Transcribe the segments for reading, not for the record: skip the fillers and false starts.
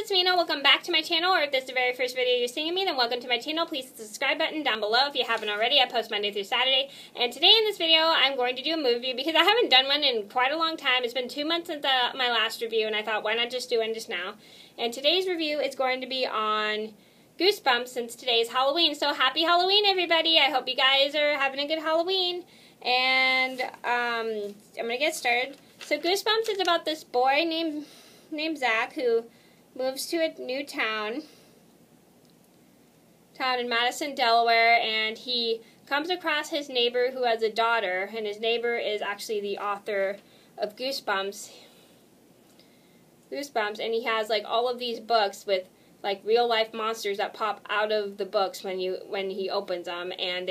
it's Mena. Welcome back to my channel, or if this is the very first video you're seeing of me, then welcome to my channel. Please hit the subscribe button down below if you haven't already. I post Monday through Saturday, and today in this video I'm going to do a movie review because I haven't done one in quite a long time. It's been 2 months since my last review, and I thought, why not just do one just now? And today's review is going to be on Goosebumps, since today's Halloween. So happy Halloween, everybody. I hope you guys are having a good Halloween. And I'm going to get started. So Goosebumps is about this boy named Zach who moves to a new town in Madison, Delaware, and he comes across his neighbor who has a daughter, and his neighbor is actually the author of Goosebumps, and he has like all of these books with like real life monsters that pop out of the books when he opens them, and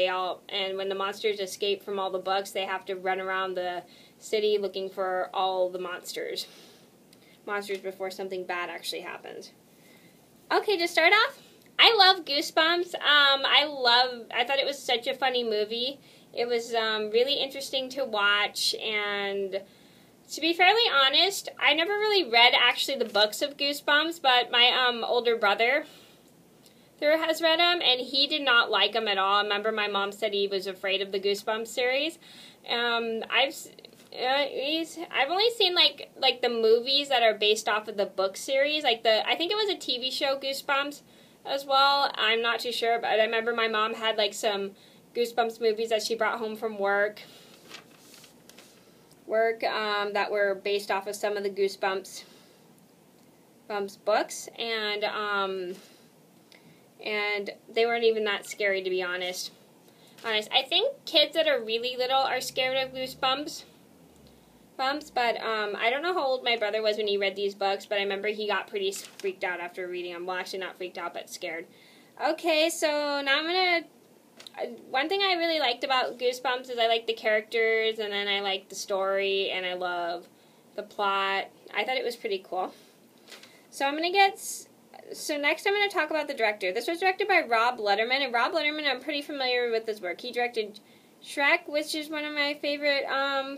when the monsters escape from all the books, they have to run around the city looking for all the monsters before something bad actually happens. Okay, to start off, I love Goosebumps. I thought it was such a funny movie. It was really interesting to watch, and to be fairly honest, I never really read actually the books of Goosebumps, but my older brother has read them, and he did not like them at all. I remember my mom said he was afraid of the Goosebumps series. I've only seen like the movies that are based off of the book series. I think it was a TV show, Goosebumps, as well. I'm not too sure, but I remember my mom had like some Goosebumps movies that she brought home from work that were based off of some of the Goosebumps books, and they weren't even that scary, to be honest. I think kids that are really little are scared of Goosebumps. But I don't know how old my brother was when he read these books, but I remember he got pretty freaked out after reading them. Well, actually not freaked out, but scared. Okay, so now one thing I really liked about Goosebumps is I like the characters, and then I like the story, and I love the plot. I thought it was pretty cool. So next I'm going to talk about the director. This was directed by Rob Letterman, and Rob Letterman, I'm pretty familiar with his work. He directed Shrek, which is one of my favorite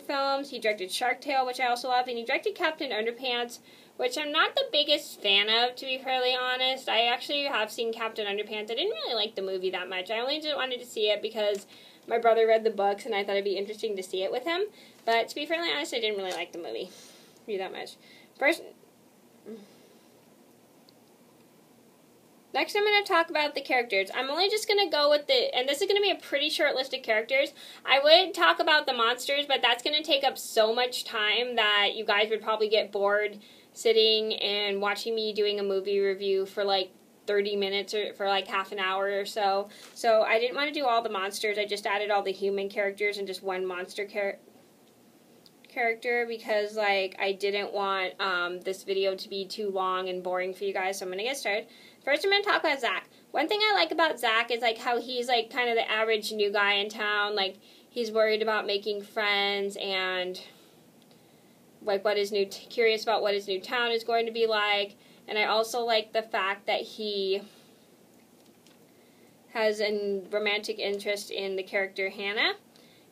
films. He directed Shark Tale, which I also love, and he directed Captain Underpants, which I'm not the biggest fan of, to be fairly honest. I actually have seen Captain Underpants. I didn't really like the movie that much. I only just wanted to see it because my brother read the books, and I thought it'd be interesting to see it with him. But to be fairly honest, I didn't really like the movie that much. Next, I'm going to talk about the characters. I'm only just going to go with and this is going to be a pretty short list of characters. I would talk about the monsters, but that's going to take up so much time that you guys would probably get bored sitting and watching me doing a movie review for like 30 minutes or for like half an hour or so. So I didn't want to do all the monsters. I just added all the human characters and just one monster character because like I didn't want this video to be too long and boring for you guys, so I'm going to get started. First, I'm going to talk about Zach. One thing I like about Zach is like how he's like kind of the average new guy in town. Like he's worried about making friends and like curious about what his new town is going to be like. And I also like the fact that he has a romantic interest in the character Hannah.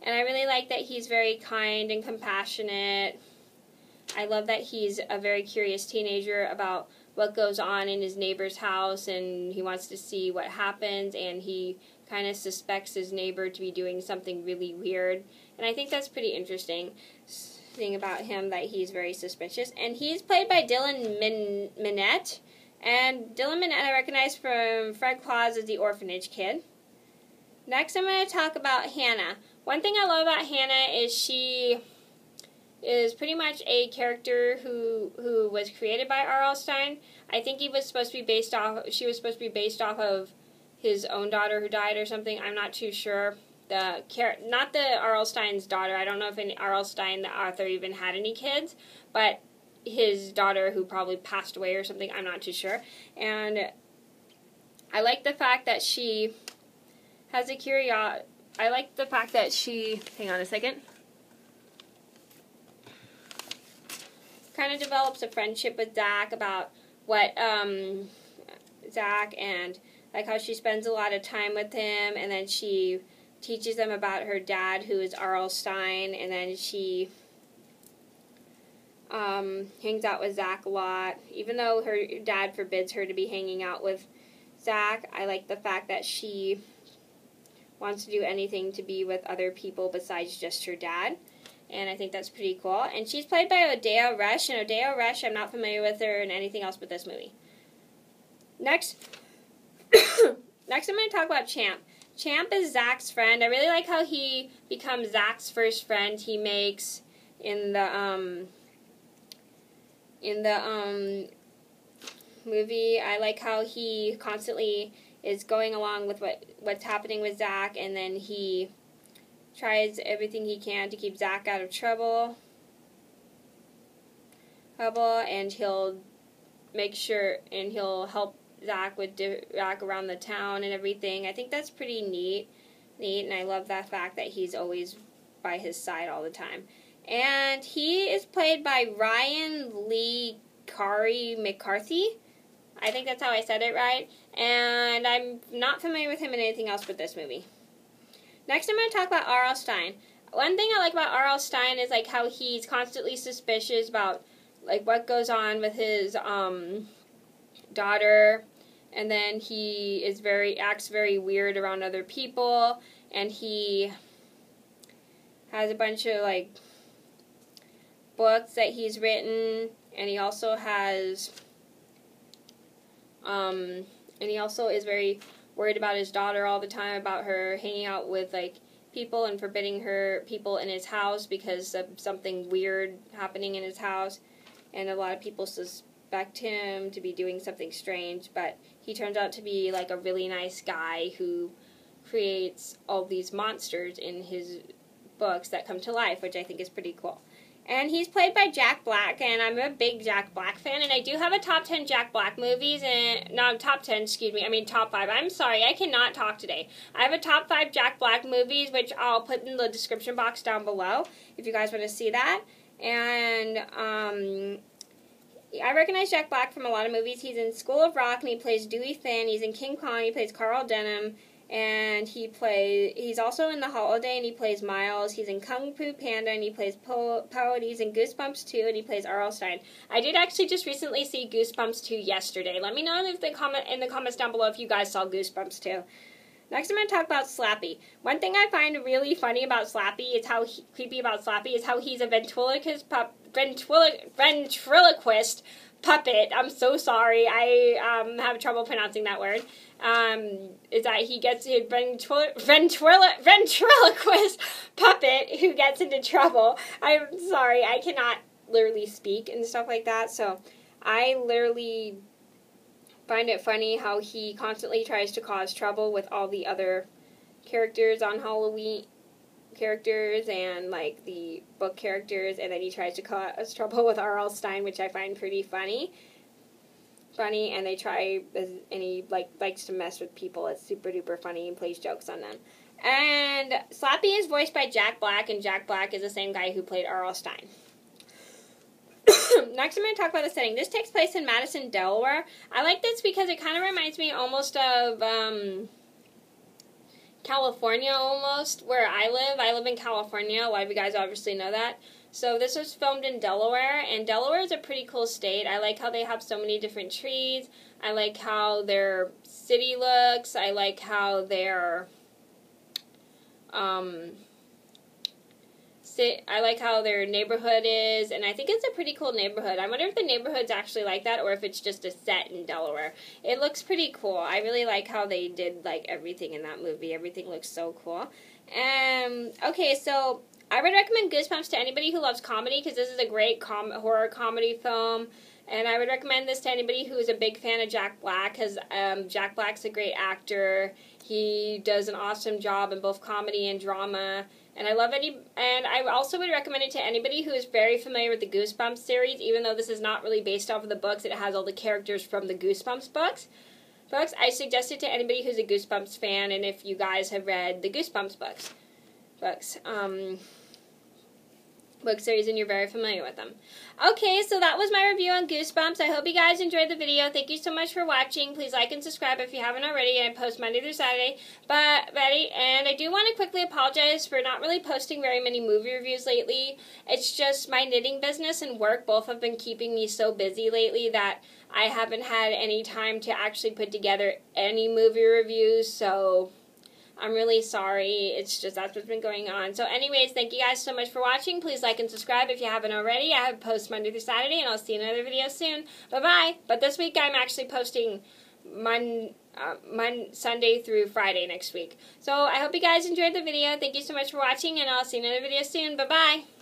And I really like that he's very kind and compassionate. I love that he's a very curious teenager about what goes on in his neighbor's house, and he wants to see what happens, and he kind of suspects his neighbor to be doing something really weird. And I think that's pretty interesting thing about him, that he's very suspicious. And he's played by Dylan Minnette. And Dylan Minnette I recognize from Fred Claus as the orphanage kid. Next, I'm going to talk about Hannah. One thing I love about Hannah is she is pretty much a character who was created by R.L. Stine. I think she was supposed to be based off of his own daughter who died or something. I'm not too sure. Not the R.L. Stine's daughter. I don't know if R.L. Stine, the author, even had any kids, but his daughter who probably passed away or something. I'm not too sure. And I like the fact that she has a curiosity. I like the fact that she, hang on a second, kind of develops a friendship with Zach about what, Zach, and like how she spends a lot of time with him, and then she teaches them about her dad, who is R.L. Stine, and then she hangs out with Zach a lot. Even though her dad forbids her to be hanging out with Zach, I like the fact that she wants to do anything to be with other people besides just her dad. And I think that's pretty cool. And she's played by Odeya Rush. And Odeya Rush, I'm not familiar with her in anything else but this movie. Next, next I'm going to talk about Champ. Champ is Zach's friend. I really like how he becomes Zach's first friend he makes in the movie. I like how he constantly is going along with what's happening with Zach, and then he tries everything he can to keep Zach out of trouble. And he'll make sure, and he'll help Zach with Zach around the town and everything. I think that's pretty neat, and I love that fact that he's always by his side all the time. And he is played by Ryan Lee McCarthy. I think that's how I said it right. And I'm not familiar with him in anything else but this movie. Next, I'm going to talk about R.L. Stine. One thing I like about R.L. Stine is like how he's constantly suspicious about like what goes on with his daughter, and then he is acts very weird around other people, and he has a bunch of like books that he's written, and he also has and he also is very worried about his daughter all the time, about her hanging out with like people and forbidding her people in his house because of something weird happening in his house, and a lot of people suspect him to be doing something strange, but he turns out to be like a really nice guy who creates all these monsters in his books that come to life, which I think is pretty cool. And he's played by Jack Black, and I'm a big Jack Black fan, and I do have a top 10 Jack Black movies, and no, top 10, excuse me, I mean top 5. I'm sorry, I cannot talk today. I have a top 5 Jack Black movies, which I'll put in the description box down below, if you guys want to see that. And, I recognize Jack Black from a lot of movies. He's in School of Rock, and he plays Dewey Finn. He's in King Kong, he plays Carl Denham. And he's also in The Holiday, and he plays Miles. He's in Kung Fu Panda, and he plays Poe. He's in Goosebumps 2, and he plays R.L. Stine. I did actually just recently see Goosebumps 2 yesterday. Let me know in the comments down below if you guys saw Goosebumps 2. Next, I'm going to talk about Slappy. One thing I find really funny about Slappy is creepy about Slappy is how he's a ventriloquist puppet. I'm so sorry. I have trouble pronouncing that word. Is that he gets a ventriloquist puppet who gets into trouble. I'm sorry. I cannot literally speak and stuff like that. So I literally find it funny how he constantly tries to cause trouble with all the other characters on Halloween characters and like the book characters, and then he tries to cause trouble with R.L. Stine, which I find pretty funny, and he likes to mess with people. It's super duper funny and plays jokes on them. And Slappy is voiced by Jack Black, and Jack Black is the same guy who played R.L. Stine. Next, I'm going to talk about the setting. This takes place in Madison, Delaware. I like this because it kind of reminds me almost of California, almost, where I live. I live in California. A lot of you guys obviously know that. So this was filmed in Delaware, and Delaware is a pretty cool state. I like how they have so many different trees. I like how their city looks. I like how their neighborhood is, and I think it's a pretty cool neighborhood. I wonder if the neighborhood's actually like that, or if it's just a set in Delaware. It looks pretty cool. I really like how they did like everything in that movie. Everything looks so cool. Okay, so I would recommend Goosebumps to anybody who loves comedy, because this is a great horror comedy film. And I would recommend this to anybody who is a big fan of Jack Black, because Jack Black's a great actor. He does an awesome job in both comedy and drama. And I also would recommend it to anybody who is very familiar with the Goosebumps series, even though this is not really based off of the books. It has all the characters from the Goosebumps books. I suggest it to anybody who's a Goosebumps fan, and if you guys have read the Goosebumps books. book series and you're very familiar with them. Okay, so that was my review on Goosebumps. I hope you guys enjoyed the video. Thank you so much for watching. Please like and subscribe if you haven't already. I post Monday through Saturday. And I do want to quickly apologize for not really posting very many movie reviews lately. It's just my knitting business and work both have been keeping me so busy lately that I haven't had any time to actually put together any movie reviews, so I'm really sorry. It's just that's what's been going on. So anyways, thank you guys so much for watching. Please like and subscribe if you haven't already. I have post Monday through Saturday, and I'll see you in another video soon. Bye-bye. But this week I'm actually posting Sunday through Friday next week. So I hope you guys enjoyed the video. Thank you so much for watching, and I'll see you in another video soon. Bye-bye.